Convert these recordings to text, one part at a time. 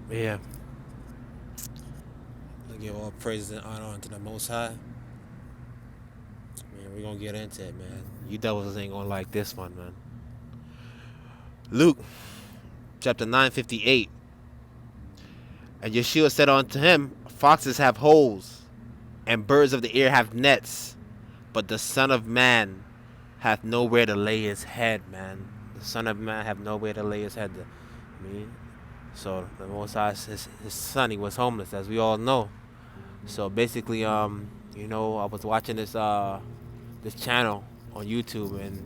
Yeah. I give all praise and honor unto the Most High. Man, we're gonna get into it, man. You devils ain't gonna like this one, man. Luke chapter 9:58. And Yeshua said unto him, foxes have holes, and birds of the air have nets, but the Son of Man hath nowhere to lay his head, man. The Son of Man have nowhere to lay his head. I mean, so the Most High, his son, he was homeless, as we all know. So basically, I was watching this channel on YouTube, and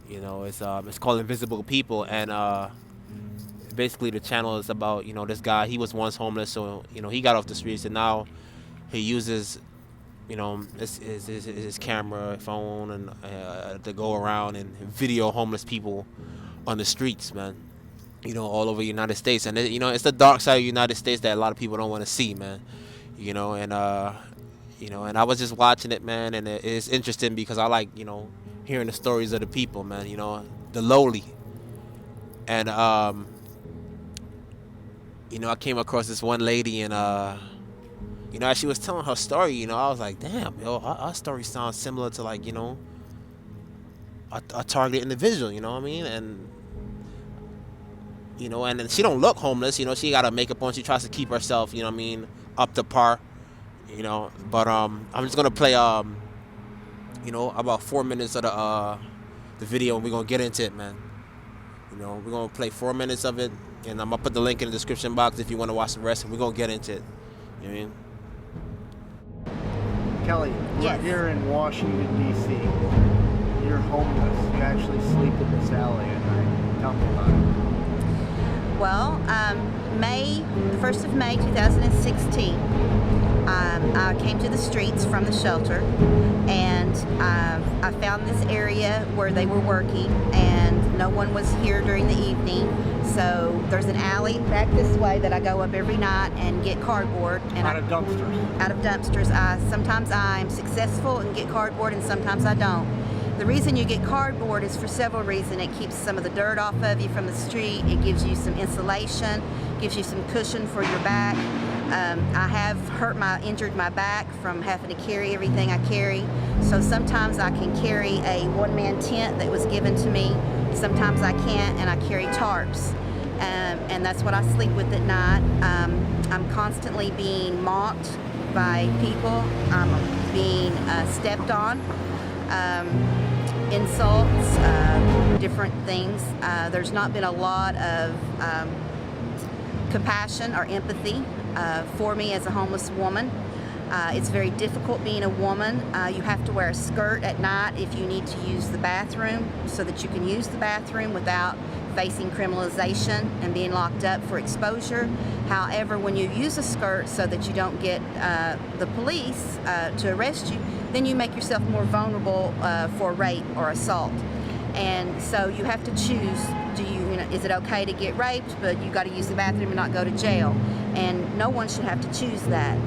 it's called Invisible People, and basically the channel is about this guy. He was once homeless, so he got off the streets, and now he uses his camera phone and to go around and video homeless people on the streets, man. All over the United States, and it's the dark side of the United States that a lot of people don't want to see, man. And I was just watching it, man, and it's interesting because I like hearing the stories of the people, man. The lowly, and I came across this one lady, and as she was telling her story, I was like, damn, her story sounds similar to like a targeted individual, you know what I mean? And then she don't look homeless, she got her makeup on, she tries to keep herself, up to par, But I'm just gonna play about 4 minutes of the video, and we're gonna get into it, man. We're gonna play 4 minutes of it, and I'm gonna put the link in the description box if you want to watch the rest, and we're gonna get into it. You know what I mean? Kelly, Yes. we're here in Washington, D.C. You're homeless. You actually sleep in this alley at night. Tell me about it. Well, the 1st of May 2016, I came to the streets from the shelter, and I found this area where they were working, and no one was here during the evening. So there's an alley back this way that I go up every night and get cardboard. And Out of dumpsters. Out of dumpsters. Sometimes I'm successful and get cardboard, and sometimes I don't. The reason you get cardboard is for several reasons. It keeps some of the dirt off of you from the street. It gives you some insulation, gives you some cushion for your back. I have injured my back from having to carry everything I carry. So sometimes I can carry a one-man tent that was given to me. Sometimes I can't, and I carry tarps. And that's what I sleep with at night. I'm constantly being mocked by people. I'm being stepped on. Insults, different things. There's not been a lot of compassion or empathy for me as a homeless woman. It's very difficult being a woman. You have to wear a skirt at night if you need to use the bathroom, so that you can use the bathroom without facing criminalization and being locked up for exposure. However, when you use a skirt so that you don't get the police to arrest you, then you make yourself more vulnerable for rape or assault. And so you have to choose, is it okay to get raped, but you got to use the bathroom and not go to jail? And no one should have to choose that.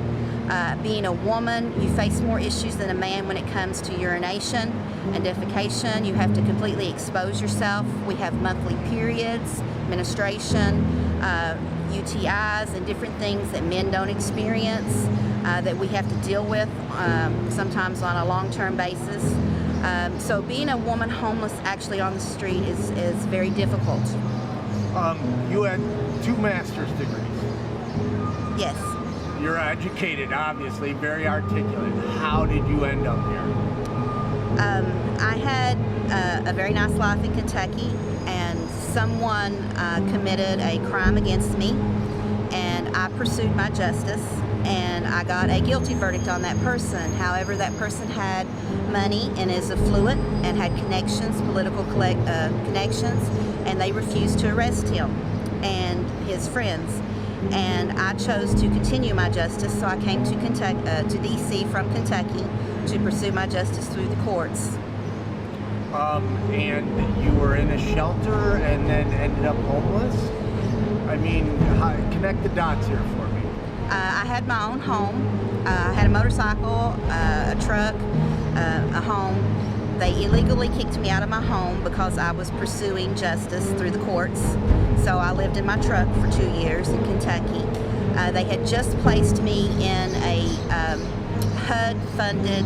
Being a woman, you face more issues than a man when it comes to urination and defecation. You have to completely expose yourself. We have monthly periods, menstruation, UTIs, and different things that men don't experience that we have to deal with sometimes on a long-term basis. So being a woman homeless actually on the street is very difficult. You had 2 master's degrees. Yes. You're educated, obviously, very articulate. How did you end up here? I had a very nice life in Kentucky, and someone committed a crime against me, and I pursued my justice, and I got a guilty verdict on that person. However, that person had money and is affluent and had connections, political connections, and they refused to arrest him and his friends. And I chose to continue my justice, so I came to D.C. from Kentucky to pursue my justice through the courts. And you were in a shelter and then ended up homeless? I mean, connect the dots here for me. I had my own home. I had a motorcycle, a truck, a home, They illegally kicked me out of my home because I was pursuing justice through the courts. So I lived in my truck for 2 years in Kentucky. They had just placed me in a HUD-funded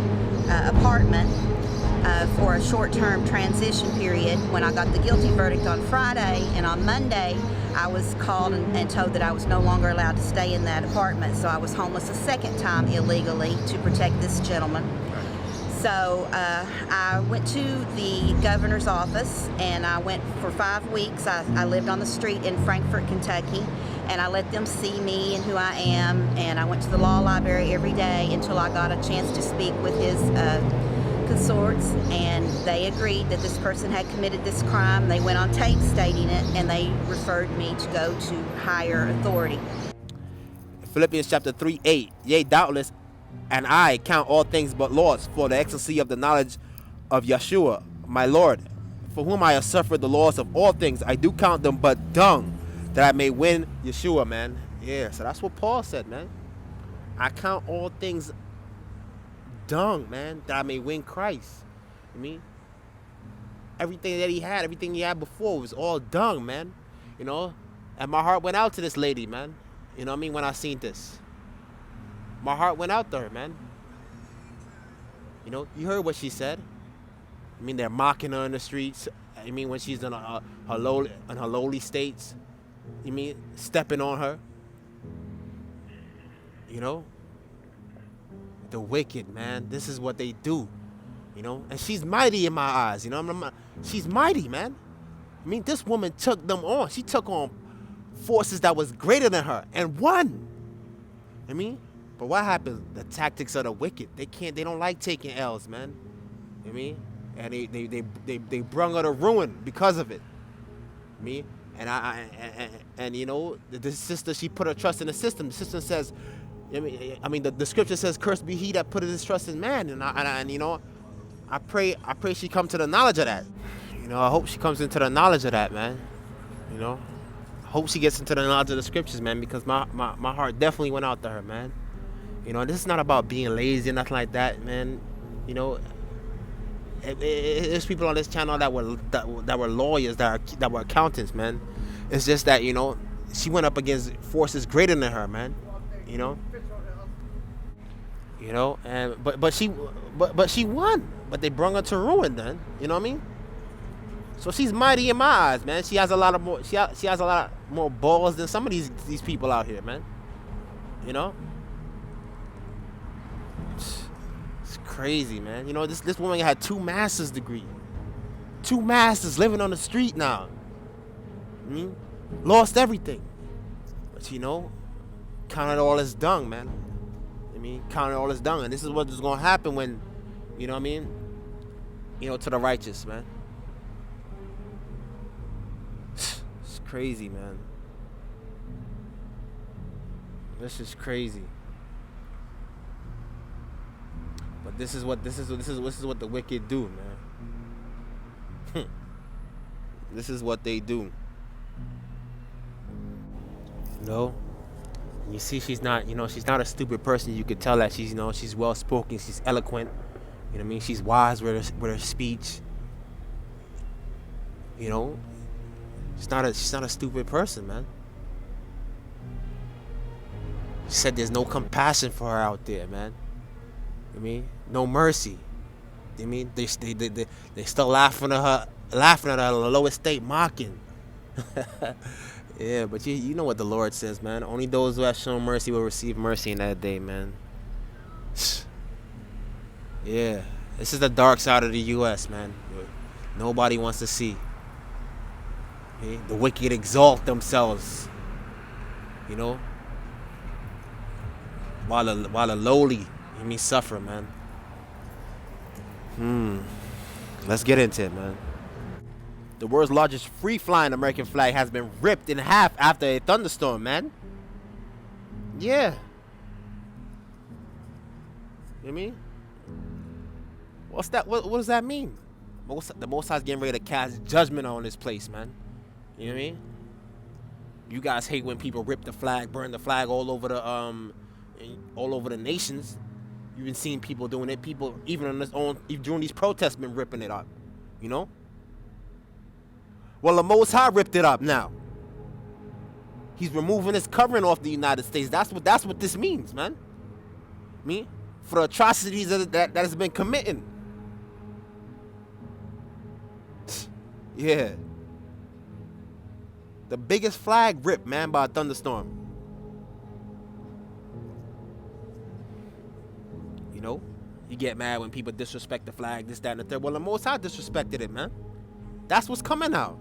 apartment for a short-term transition period when I got the guilty verdict on Friday, and on Monday I was called and told that I was no longer allowed to stay in that apartment, so I was homeless a second time illegally to protect this gentleman. So I went to the governor's office, and I went for 5 weeks. I lived on the street in Frankfort, Kentucky, and I let them see me and who I am, and I went to the law library every day until I got a chance to speak with his consorts, and they agreed that this person had committed this crime. They went on tape stating it, and they referred me to go to higher authority. Philippians chapter 3:8. Yea, doubtless, and I count all things but loss for the excellency of the knowledge of Yeshua, my Lord, for whom I have suffered the loss of all things. I do count them but dung, that I may win Yeshua, man. Yeah, so that's what Paul said, man. I count all things dung, man, that I may win Christ. You mean? Everything that he had, everything he had before was all dung, man. You know? And my heart went out to this lady, man. You know what I mean? When I seen this, my heart went out to her, man. You know, you heard what she said. I mean, they're mocking her in the streets. I mean, when she's in her lowly states. You mean, stepping on her. You know? The wicked, man. This is what they do. You know? And she's mighty in my eyes. You know? She's mighty, man. I mean, this woman took them on. She took on forces that was greater than her and won. I mean, but what happens? The tactics of the wicked. They don't like taking L's, man. I mean, and they brung her to ruin because of it. Me and you know, the sister, she put her trust in the system. The system says, I mean, the scripture says, "Cursed be he that putteth his trust in man." And you know, I pray she come to the knowledge of that. You know, I hope she comes into the knowledge of that, man. You know, I hope she gets into the knowledge of the scriptures, man, because my heart definitely went out to her, man. You know, this is not about being lazy or nothing like that, man. You know, there's people on this channel that were lawyers, that were accountants, man. It's just that, you know, she went up against forces greater than her, man. You know, and but she won. But they brung her to ruin, then. You know what I mean? So she's mighty in my eyes, man. She has a lot more balls than some of these people out here, man. You know? It's crazy, man. You know, this woman had 2 master's degrees. 2 masters, living on the street now. Lost everything. But you know, counted all as dung, man. Counted all as dung. And this is what is gonna happen when, you know what I mean? You know, to the righteous, man. It's crazy, man. This is crazy. But this is what the wicked do, man. This is what they do. You know? You see, she's not a stupid person. You could tell that she's well spoken, she's eloquent. You know what I mean? She's wise with her speech. You know? She's not a stupid person, man. She said there's no compassion for her out there, man. You know what I mean? No mercy. You know what I mean? They still laughing at her in the lowest state, mocking. Yeah, but you know what the Lord says, man. Only those who have shown mercy will receive mercy in that day, man. Yeah, this is the dark side of the U.S., man. Nobody wants to see. Okay? The wicked exalt themselves, you know, while the lowly, suffer, man. Let's get into it, man. The world's largest free-flying American flag has been ripped in half after a thunderstorm, man. Yeah. You know what I mean? What's that? What does that mean? The Most High's getting ready to cast judgment on this place, man. You know what I mean? You guys hate when people rip the flag, burn the flag all over the nations. You've been seeing people doing it. People, even on this own, even during these protests, been ripping it up. You know? Well, the Most High ripped it up now. He's removing his covering off the United States. That's what this means, man. For the atrocities that has been committing. Yeah. The biggest flag ripped, man, by a thunderstorm. You know? You get mad when people disrespect the flag, this, that, and the third. Well, the Most High disrespected it, man. That's what's coming out.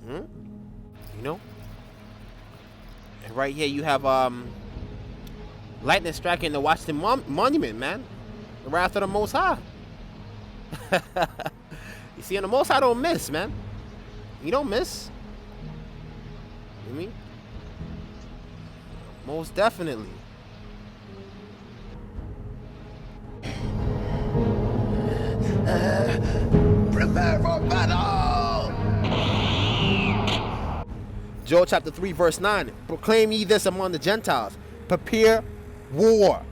You know? And right here you have lightning striking the Washington Monument, man. The wrath of the Most High. You see, and the Most High don't miss, man. He don't miss. You know what I mean? Most definitely. Prepare for battle! Joel chapter 3 verse 9. Proclaim ye this among the Gentiles. Prepare war.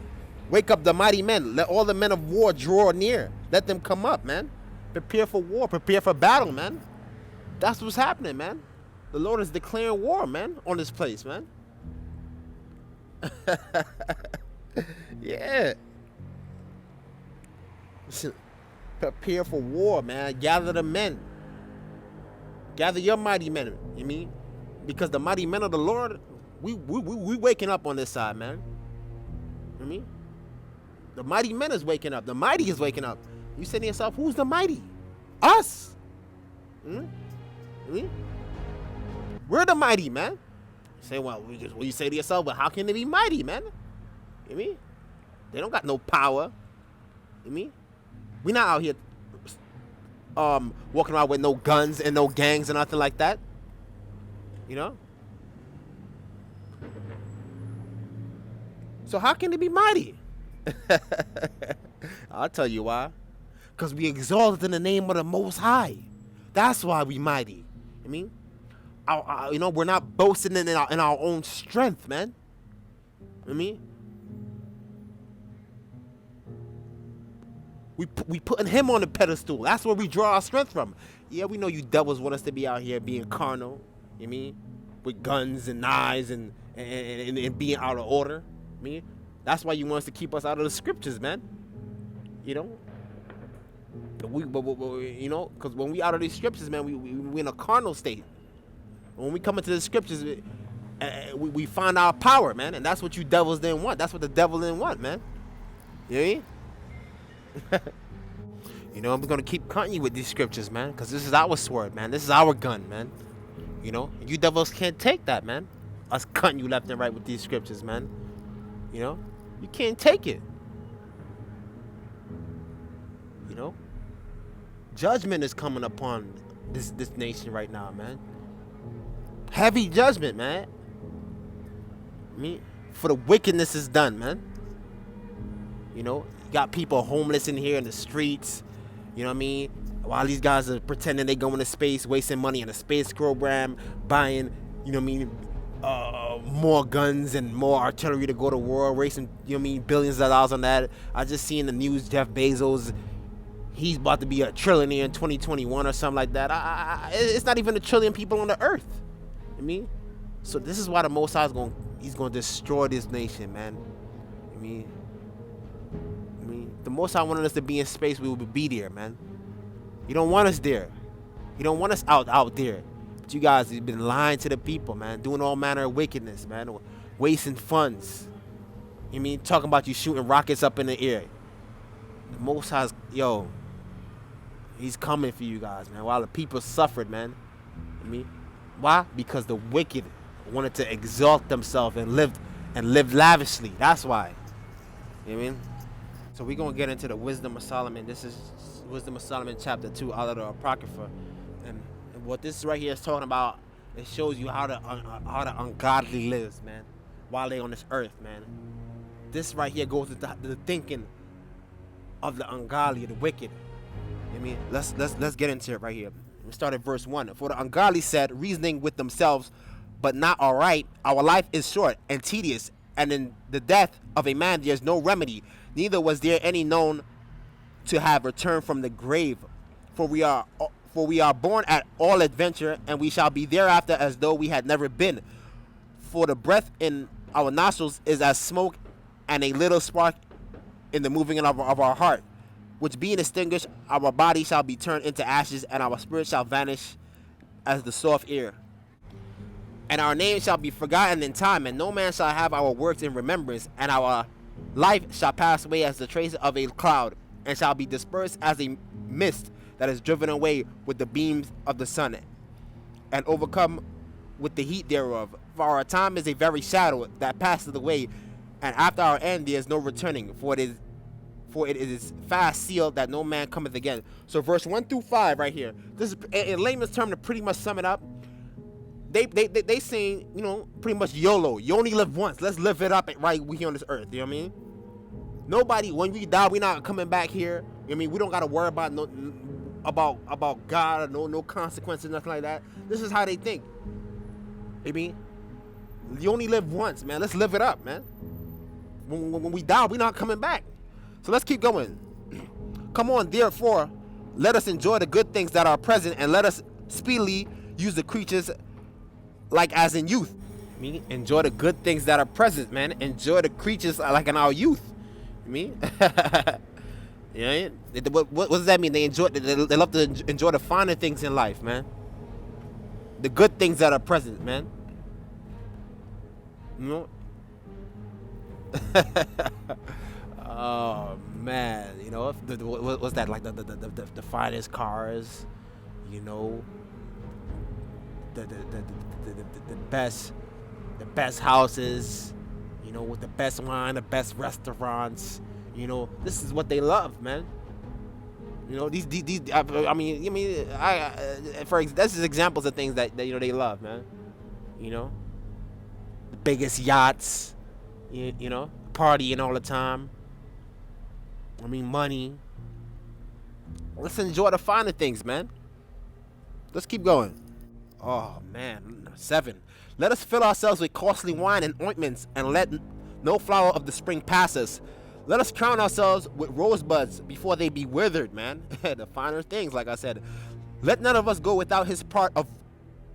Wake up the mighty men. Let all the men of war draw near. Let them come up, man. Prepare for war. Prepare for battle, man. That's what's happening, man. The Lord is declaring war, man, on this place, man. Yeah. Prepare for war, man. Gather the men. Gather your mighty men. You mean? Because the mighty men of the Lord, we waking up on this side, man. You mean? The mighty men is waking up. The mighty is waking up. You say to yourself, who's the mighty? Us. We're the mighty, man. You say, well, you say to yourself, well, how can they be mighty, man? You mean? They don't got no power. You mean? We not out here walking around with no guns and no gangs and nothing like that. You know? So how can they be mighty? I'll tell you why. Because we exalted in the name of the Most High. That's why we mighty. I mean, you know, we're not boasting in our own strength, man. I mean, we putting him on the pedestal. That's where we draw our strength from. Yeah, we know you devils want us to be out here being carnal. You mean, with guns and knives and being out of order. I mean, that's why you want us to keep us out of the scriptures, man. You know. But you know, because when we out of these scriptures, man, we in a carnal state. When we come into the scriptures, we find our power, man, and that's what you devils didn't want. That's what the devil didn't want, man. You know what I mean? You know, I'm gonna keep cutting you with these scriptures, man, because this is our sword, man. This is our gun, man. You know, you devils can't take that, man. Us cutting you left and right with these scriptures, man. You know, you can't take it. You know, judgment is coming upon this nation right now, man. Heavy judgment, man. I mean, for the wickedness is done, man. You know, you got people homeless in here in the streets. You know what I mean? While these guys are pretending they going to space, wasting money on a space program, buying, you know what I mean, more guns and more artillery to go to war, wasting, you know what I mean, billions of dollars on that. I just seen the news, Jeff Bezos, he's about to be a trillionaire in 2021 or something like that. It's not even a trillion people on the earth. I mean, so this is why the Most High is he's going to destroy this nation, man. I mean, the Most High wanted us to be in space, we would be there, man. You don't want us there. You don't want us out there. But you guys have been lying to the people, man. Doing all manner of wickedness, man. Wasting funds. You mean, talking about you shooting rockets up in the air. The Most High's, yo, he's coming for you guys, man. While the people suffered, man. I mean, why? Because the wicked wanted to exalt themselves and live lavishly. That's why. You know what I mean? So we're going to get into the wisdom of Solomon. This is Wisdom of Solomon chapter 2 out of the Apocrypha. And what this right here is talking about, it shows you how the ungodly lives, man, while they on this earth, man. This right here goes into the thinking of the ungodly, the wicked. I mean, let's get into it right here. We start at verse 1. For the ungodly said, reasoning with themselves, but not all right, our life is short and tedious, And in the death of a man there is no remedy, neither was there any known to have returned from the grave. For we are born at all adventure, and we shall be thereafter as though we had never been. For the breath in our nostrils is as smoke, and a little spark in the moving of our heart, which being extinguished, our body shall be turned into ashes, and our spirit shall vanish as the soft air. And our name shall be forgotten in time, and no man shall have our works in remembrance, and our life shall pass away as the trace of a cloud, and shall be dispersed as a mist that is driven away with the beams of the sun, and overcome with the heat thereof. For our time is a very shadow that passeth away, and after our end there is no returning, for it is fast sealed that no man cometh again. So verse 1 through 5 right here, this is in layman's term to pretty much sum it up. They saying, you know, pretty much YOLO. You only live once. Let's live it up right here on this earth. You know what I mean? Nobody, when we die, we not coming back here. You know what I mean? We don't gotta worry about about God or no consequences, nothing like that. This is how they think. I mean, you only live once, man. Let's live it up, man. When we die, we not coming back. So let's keep going. Come on, therefore, let us enjoy the good things that are present, and let us speedily use the creatures like as in youth. I mean, enjoy the good things that are present, man. Enjoy the creatures like in our youth. I mean, yeah. What does that mean? They love to enjoy the finer things in life, man. The good things that are present, man. You know. Oh man, you know, what's that, like the finest cars, you know, the best houses, you know, with the best wine, the best restaurants, you know. This is what they love, man. You know, these this is examples of things that you know they love, man. You know, the biggest yachts, you know, partying all the time. I mean, money. Let's enjoy the finer things, man. Let's keep going. Oh man, 7. Let us fill ourselves with costly wine and ointments, and let no flower of the spring pass us. Let us crown ourselves with rosebuds before they be withered, man. The finer things, like I said. Let none of us go without his part of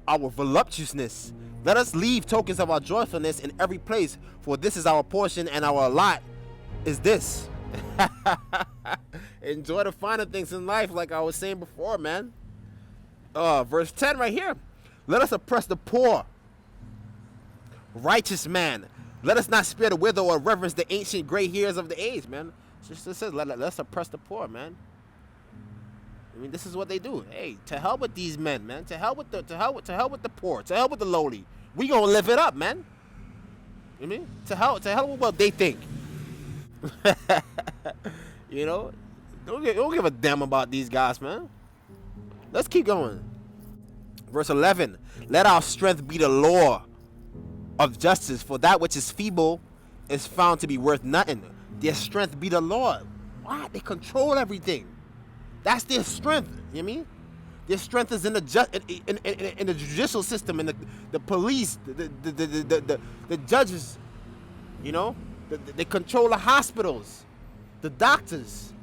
our voluptuousness. Let us leave tokens of our joyfulness in every place, for this is our portion, and our lot is this. Enjoy the finer things in life, like I was saying before, man. Verse 10 right here. Let us oppress the poor, righteous man. Let us not spare the widow or reverence the ancient gray hairs of the age, man. It says let's oppress the poor, man. I mean, this is what they do. Hey, to hell with these men, man. To hell with the poor. To hell with the lowly. We gonna live it up, man. You know what I mean? To hell with what they think. You know, don't give a damn about these guys, man. Let's keep going. Verse 11. Let our strength be the law of justice, for that which is feeble is found to be worth nothing. Their strength be the Lord. What? They control everything. That's their strength. You know what I mean? Their strength is in the in the judicial system, in the police, the judges. You know, they control the hospitals, the doctors.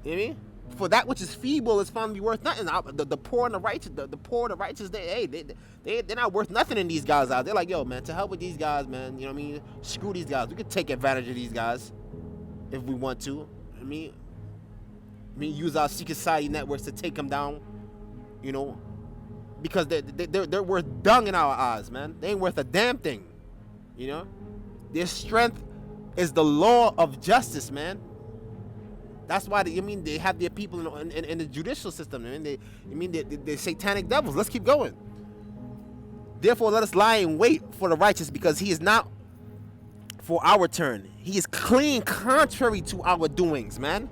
You know what I mean? For that which is feeble is found to be worth nothing. The poor and the righteous, the poor and the righteous, they're not worth nothing in these guys out. They're like, yo, man, to help with these guys, man. You know what I mean? Screw these guys. We could take advantage of these guys if we want to. I mean, use our secret society networks to take them down. You know, because they're worth dung in our eyes, man. They ain't worth a damn thing. You know, their strength is the law of justice, man. That's why they have their people in the judicial system. They're satanic devils. Let's keep going. Therefore, let us lie in wait for the righteous, because he is not for our turn. He is clean contrary to our doings, man.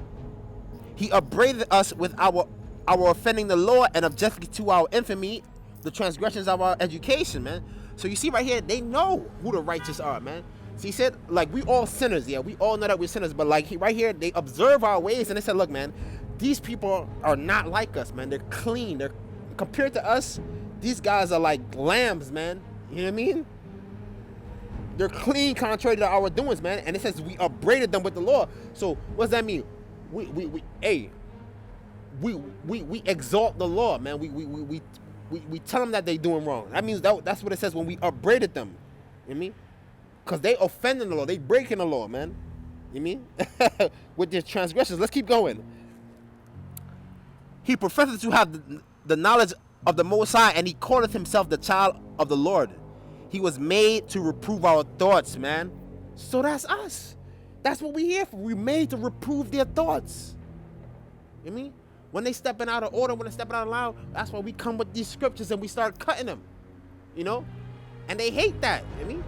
He upbraided us with our offending the law, and objected to our infamy, the transgressions of our education, man. So you see right here, they know who the righteous are, man. So he said, like, we all sinners, yeah, we all know that we're sinners, but like right here, they observe our ways, and they said, look, man, these people are not like us, man. They're clean. They're compared to us. These guys are like lambs, man. You know what I mean? They're clean contrary to our doings, man. And it says we upbraided them with the law. So what does that mean? We exalt the law, man. We tell them that they doing wrong. That means that's what it says when we upbraided them. You know what I mean? Because they offending the law. They breaking the law, man. You know what I mean? With their transgressions. Let's keep going. He professed to have the knowledge of the Most High, and he calleth himself the child of the Lord. He was made to reprove our thoughts, man. So that's us. That's what we here for. We made to reprove their thoughts. You know what I mean? When they stepping out of order, when they stepping out of line, that's why we come with these scriptures and we start cutting them. You know? And they hate that. You know what I mean?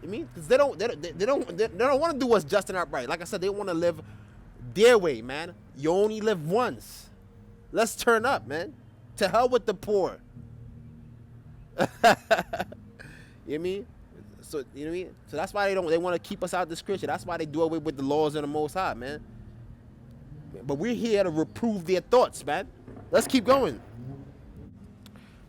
You mean? Because they don't want to do what's just and upright. Like I said, they want to live their way, man. You only live once. Let's turn up, man. To hell with the poor. You know what I mean? So you know what I mean? So that's why they want to keep us out of the scripture. That's why they do away with the laws of the Most High, man. But we're here to reprove their thoughts, man. Let's keep going.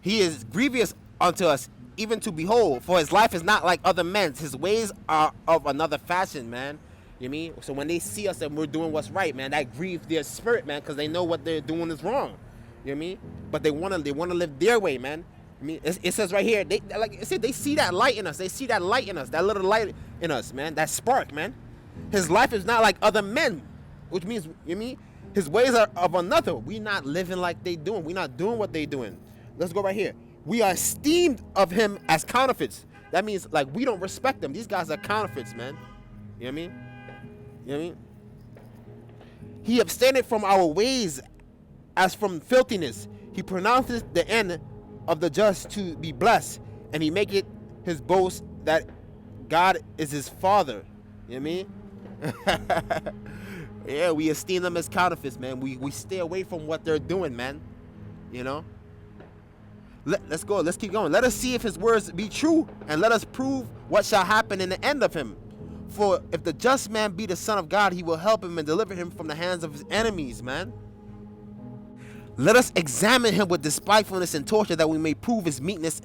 He is grievous unto us, even to behold, for his life is not like other men's. His ways are of another fashion, man. You know what I mean? So when they see us and we're doing what's right, man, that grieves their spirit, man, because they know what they're doing is wrong. You know what I mean? But they want to live their way, man. I mean, it says right here, like I said, they see that light in us. They see that light in us, that little light in us, man, that spark, man. His life is not like other men, which means, you know what I mean? His ways are of another. We not living like they doing. We not doing what they doing. Let's go right here. We are esteemed of him as counterfeits. That means, like, we don't respect them. These guys are counterfeits, man. You know what I mean? You know what I mean? He abstained from our ways as from filthiness. He pronounces the end of the just to be blessed, and he make it his boast that God is his father. You know what I mean? Yeah, we esteem them as counterfeits, man. We stay away from what they're doing, man. You know? Let's go. Let's keep going. Let us see if his words be true, and let us prove what shall happen in the end of him. For if the just man be the son of God, he will help him and deliver him from the hands of his enemies, man. Let us examine him with despitefulness and torture, that we may prove his meekness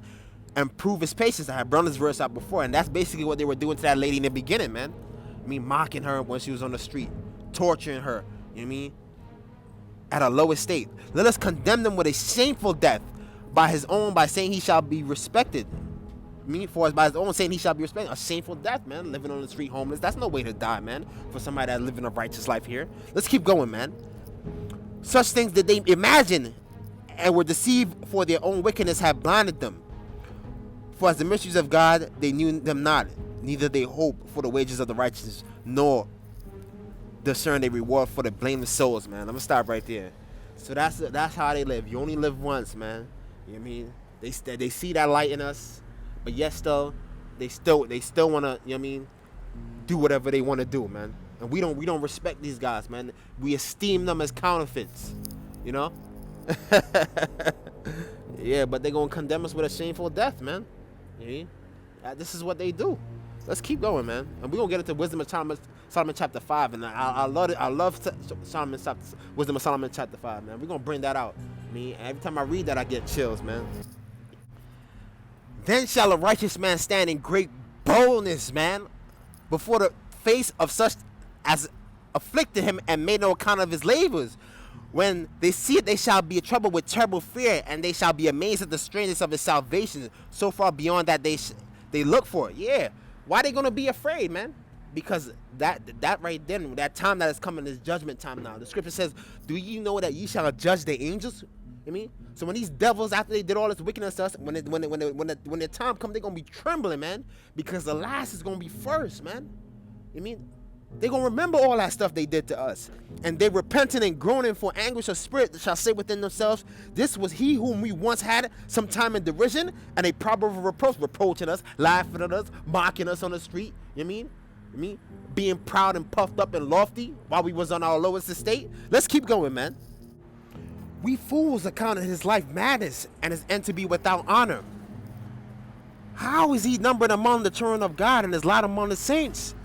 and prove his patience. I had brought this verse out before, and that's basically what they were doing to that lady in the beginning, man. I mean, mocking her when she was on the street, torturing her, you know what I mean, at a low estate. Let us condemn them with a shameful death by saying he shall be respected. For by his own saying he shall be respected. A shameful death, man. Living on the street homeless. That's no way to die, man. For somebody that's living a righteous life here. Let's keep going, man. Such things did they imagine, and were deceived, for their own wickedness had blinded them. For as the mysteries of God, they knew them not, neither they hope for the wages of the righteous, nor discern a reward for the blameless souls, man. I'm gonna stop right there. So that's how they live. You only live once, man. You know what I mean? They see that light in us, but yet still, they still wanna, you know what I mean, do whatever they wanna do, man. And we don't respect these guys, man. We esteem them as counterfeits, you know? Yeah, but they're gonna condemn us with a shameful death, man. You know what I mean? This is what they do. Let's keep going, man. And we're gonna get into Wisdom of Solomon chapter 5, and I love it. I love Wisdom of Solomon chapter 5, man. We're gonna bring that out. I mean, every time I read that, I get chills, man. Then shall a righteous man stand in great boldness, man, before the face of such as afflicted him and made no account of his labors. When they see it, they shall be troubled with terrible fear, and they shall be amazed at the strangeness of his salvation, so far beyond that they look for it. Yeah. Why are they gonna be afraid, man? Because that right then, that time that is coming is judgment time now. The scripture says, "Do you know that ye shall judge the angels?" You mean? So when these devils, after they did all this wickedness to us, when the time comes, they're gonna be trembling, man, because the last is gonna be first, man. You mean? They're gonna remember all that stuff they did to us, and they repenting and groaning for anguish of spirit shall say within themselves, "This was he whom we once had some time in derision, and a proper reproach," reproaching us, laughing at us, mocking us on the street. You mean? You mean? Being proud and puffed up and lofty while we was on our lowest estate. Let's keep going, man. We fools accounted his life madness, and his end to be without honor. How is he numbered among the children of God, and is lot among the saints?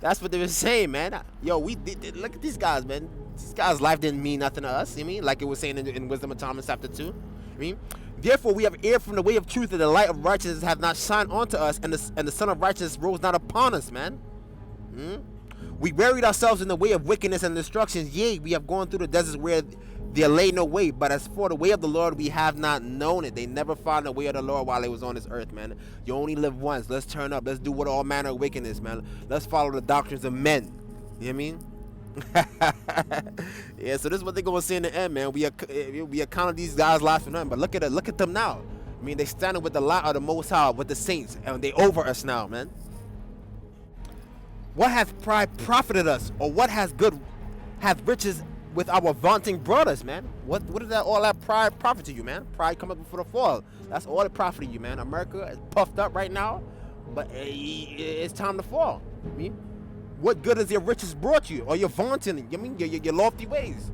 That's what they were saying, man. Yo, we did look at these guys, man. This guy's life didn't mean nothing to us. You mean, like it was saying in Wisdom of Solomon chapter 2. I mean, Therefore we have erred from the way of truth, and the light of righteousness hath not shined unto us, and the Son of righteousness rose not upon us, man. We buried ourselves in the way of wickedness and destruction. Yea, we have gone through the deserts where there lay no way. But as for the way of the Lord, we have not known it. They never found the way of the Lord while they was on this earth, man. You only live once. Let's turn up. Let's do what all manner of wickedness, man. Let's follow the doctrines of men. You know what I mean? Yeah, so this is what they're gonna say in the end, man. We accounted these guys' lives for nothing, but look at them now. I mean, they standing with the light of the Most High, with the saints, and they over us now, man. What hath pride profited us, or what hath riches with our vaunting brothers, man? What is that? All that pride profit to you, man? Pride come up before the fall. That's all it profited you, man. America is puffed up right now, but it's time to fall. I mean, what good has your riches brought you, or your vaunting? I mean, your lofty ways,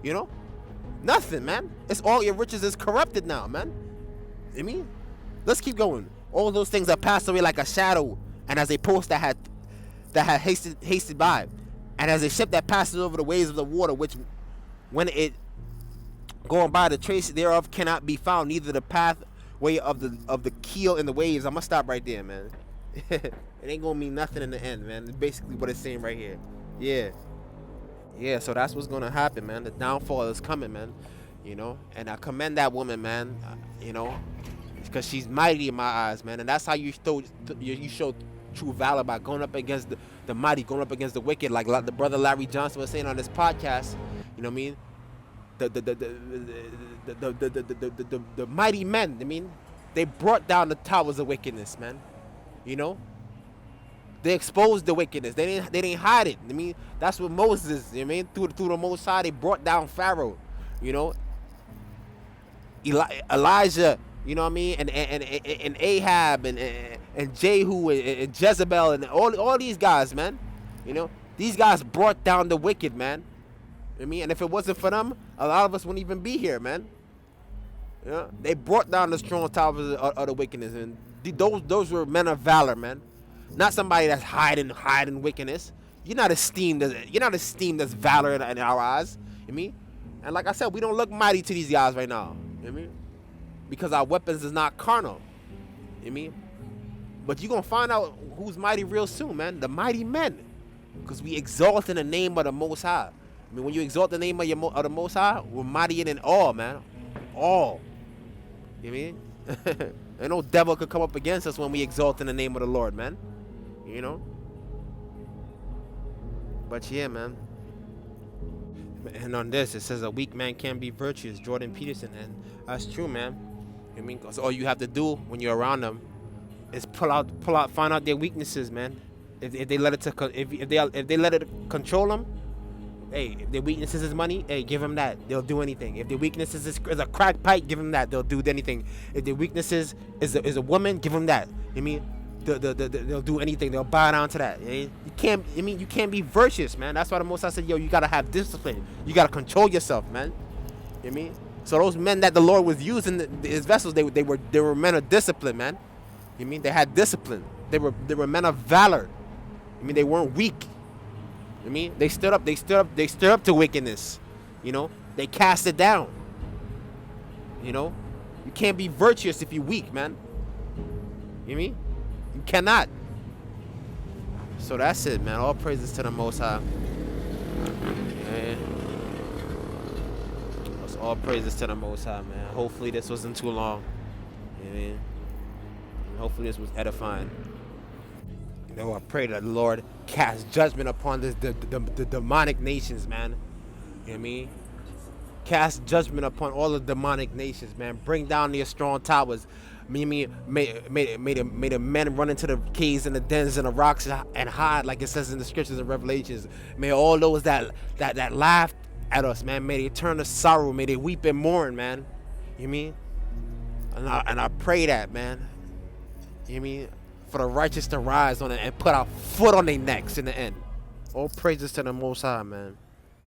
you know? Nothing, man. It's all your riches is corrupted now, man. I mean, let's keep going. All those things that passed away like a shadow, and as a post that had hasted by, and as a ship that passes over the waves of the water, which when it going by, the trace thereof cannot be found, neither the pathway of the keel in the waves. I'm gonna stop right there, man. It ain't gonna mean nothing in the end, man. It's basically what it's saying right here. Yeah, so that's what's gonna happen, man. The downfall is coming, man. You know, and I commend that woman, man. You know, because she's mighty in my eyes, man. And that's how you show true valor, by going up against the mighty, going up against the wicked, like the brother Larry Johnson was saying on this podcast. You know what I mean? The mighty men. I mean, they brought down the towers of wickedness, man. You know, they exposed the wickedness. They didn't hide it. I mean, that's what Moses. You know what I mean? Through the Most High, they brought down Pharaoh. You know, Elijah. You know what I mean? And Ahab and Jehu and Jezebel and all these guys, man. You know, these guys brought down the wicked, man. You know what I mean? And if it wasn't for them, a lot of us wouldn't even be here, man. You know, they brought down the strong towers of the wickedness, and those were men of valor, man. Not somebody that's hiding wickedness. You're not esteemed as valor in our eyes. You know what I mean? And like I said, we don't look mighty to these guys right now. You know what I mean? Because our weapons is not carnal. You know what I mean? But you're going to find out who's mighty real soon, man. The mighty men. Because we exalt in the name of the Most High. I mean, when you exalt the name of the Most High, we're mighty in all, man. All. You know what I mean? And no devil could come up against us when we exalt in the name of the Lord, man. You know? But yeah, man. And on this, it says a weak man can be virtuous. Jordan Peterson. And that's true, man. I mean, cause all you have to do when you're around them is find out their weaknesses, man. If they let it control them, hey, if their weaknesses is money, hey, give them that. They'll do anything. If their weaknesses is a crack pipe, give them that. They'll do anything. If their weaknesses is a woman, give them that. I mean, they'll do anything. They'll bow down to that. You can't be virtuous, man. That's why the Most High said, yo, you gotta have discipline. You gotta control yourself, man. You know what I mean? So those men that the Lord was using, his vessels, they were men of discipline, man. You know what I mean? They had discipline. They were men of valor. I mean, they weren't weak. You know what I mean? They stood up to wickedness. You know? They cast it down. You know? You can't be virtuous if you're weak, man. You know what I mean? You cannot. So that's it, man. All praises to the Most High. Yeah. All praises to the Most High, man. Hopefully this wasn't too long. You know what I mean? And hopefully this was edifying. You know, I pray that the Lord cast judgment upon the demonic nations, man. You know what I mean? Cast judgment upon all the demonic nations, man. Bring down their strong towers. May the men run into the caves and the dens and the rocks and hide, like it says in the scriptures and Revelations. May all those that laughed at us, man, may they turn to sorrow. May they weep and mourn, man. You know what I mean? And I pray that, man. You know what I mean? For the righteous to rise on it and put our foot on their necks in the end. All praises to the Most High, man.